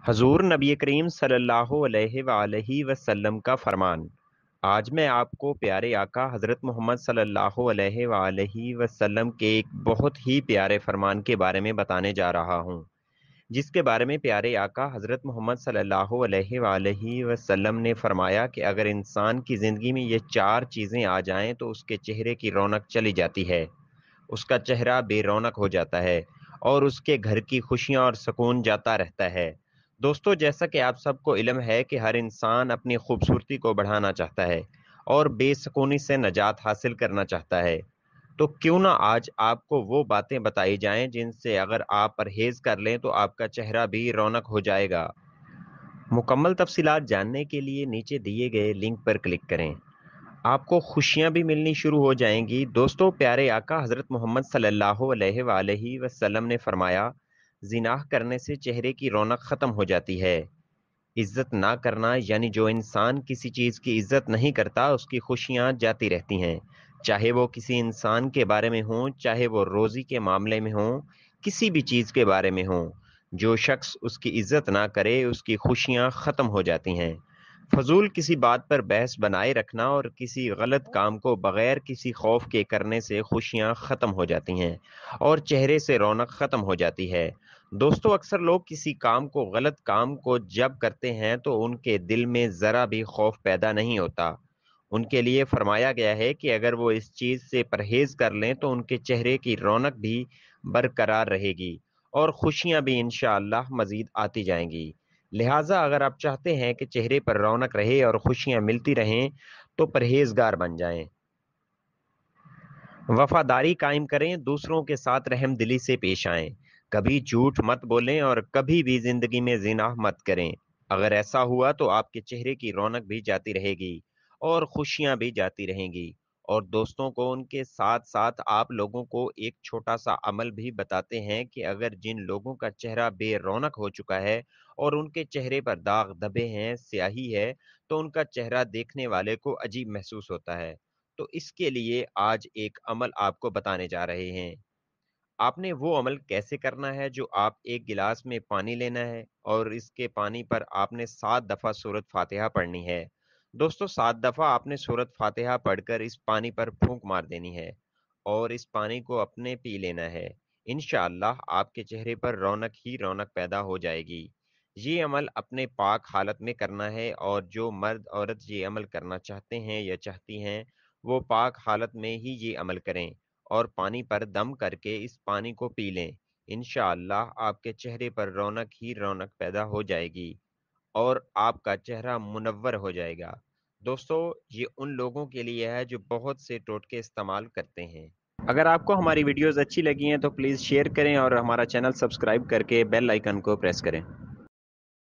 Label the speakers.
Speaker 1: हजूर नबी करीम सल्लल्लाहु अलैहि वसल्लम का फरमान। आज मैं आपको प्यारे आका हज़रत मोहम्मद सल्लल्लाहु अलैहि वसल्लम के एक बहुत ही प्यारे फरमान के बारे में बताने जा रहा हूँ, जिसके बारे में प्यारे आका हज़रत मोहम्मद सल्लल्लाहु अलैहि वसल्लम ने फरमाया कि अगर इंसान की ज़िंदगी में ये चार चीज़ें आ जाएं तो उसके चेहरे की रौनक चली जाती है, उसका चेहरा बेरौनक हो जाता है और उसके घर की खुशियां और सुकून जाता रहता है। दोस्तों, जैसा कि आप सबको इल्म है कि हर इंसान अपनी खूबसूरती को बढ़ाना चाहता है और बेसुकूनी से निजात हासिल करना चाहता है। तो क्यों ना आज आपको वो बातें बताई जाएं जिनसे अगर आप परहेज कर लें तो आपका चेहरा भी रौनक हो जाएगा। मुकम्मल तफसीलात जानने के लिए नीचे दिए गए लिंक पर क्लिक करें। आपको खुशियां भी मिलनी शुरू हो जाएंगी। दोस्तों, प्यारे आका हजरत मोहम्मद सल्लल्लाहु अलैहि वसल्लम ने फरमाया, जिनाह करने से चेहरे की रौनक खत्म हो जाती है। इज्जत ना करना यानी जो इंसान किसी चीज की इज्जत नहीं करता उसकी खुशियां जाती रहती हैं, चाहे वो किसी इंसान के बारे में हो, चाहे वो रोजी के मामले में हो, किसी भी चीज के बारे में हो। जो शख्स उसकी इज्जत ना करे उसकी खुशियां खत्म हो जाती हैं। फजूल किसी बात पर बहस बनाए रखना और किसी गलत काम को बगैर किसी खौफ के करने से खुशियां खत्म हो जाती हैं और चेहरे से रौनक खत्म हो जाती है। दोस्तों, अक्सर लोग किसी काम को, गलत काम को जब करते हैं तो उनके दिल में जरा भी खौफ पैदा नहीं होता। उनके लिए फरमाया गया है कि अगर वो इस चीज से परहेज कर लें तो उनके चेहरे की रौनक भी बरकरार रहेगी और खुशियां भी इंशाअल्लाह मजीद आती जाएंगी। लिहाजा अगर आप चाहते हैं कि चेहरे पर रौनक रहे और खुशियां मिलती रहें तो परहेजगार बन जाएं, वफादारी कायम करें, दूसरों के साथ रहमदिली से पेश आएं, कभी झूठ मत बोलें और कभी भी जिंदगी में जिनाह मत करें। अगर ऐसा हुआ तो आपके चेहरे की रौनक भी जाती रहेगी और खुशियां भी जाती रहेंगी। और दोस्तों को उनके साथ साथ आप लोगों को एक छोटा सा अमल भी बताते हैं कि अगर जिन लोगों का चेहरा बेरौनक हो चुका है और उनके चेहरे पर दाग धब्बे हैं, स्याही है, तो उनका चेहरा देखने वाले को अजीब महसूस होता है। तो इसके लिए आज एक अमल आपको बताने जा रहे हैं। आपने वो अमल कैसे करना है, जो आप एक गिलास में पानी लेना है और इसके पानी पर आपने 7 दफा सूरत फातिहा पढ़नी है। दोस्तों, 7 दफा आपने सूरत फातिहा पढ़कर इस पानी पर फूंक मार देनी है और इस पानी को अपने पी लेना है। इंशाअल्लाह आपके चेहरे पर रौनक ही रौनक पैदा हो जाएगी। ये अमल अपने पाक हालत में करना है और जो मर्द औरत ये अमल करना चाहते हैं या चाहती हैं, वो पाक हालत में ही ये अमल करें और पानी पर दम करके इस पानी को पी लें। इंशाअल्लाह आपके चेहरे पर रौनक ही रौनक पैदा हो जाएगी और आपका चेहरा मुनव्वर हो जाएगा। दोस्तों, ये उन लोगों के लिए है जो बहुत से टोटके इस्तेमाल करते हैं। अगर आपको हमारी वीडियोस अच्छी लगी हैं तो प्लीज़ शेयर करें और हमारा चैनल सब्सक्राइब करके बेल आइकन को प्रेस करें।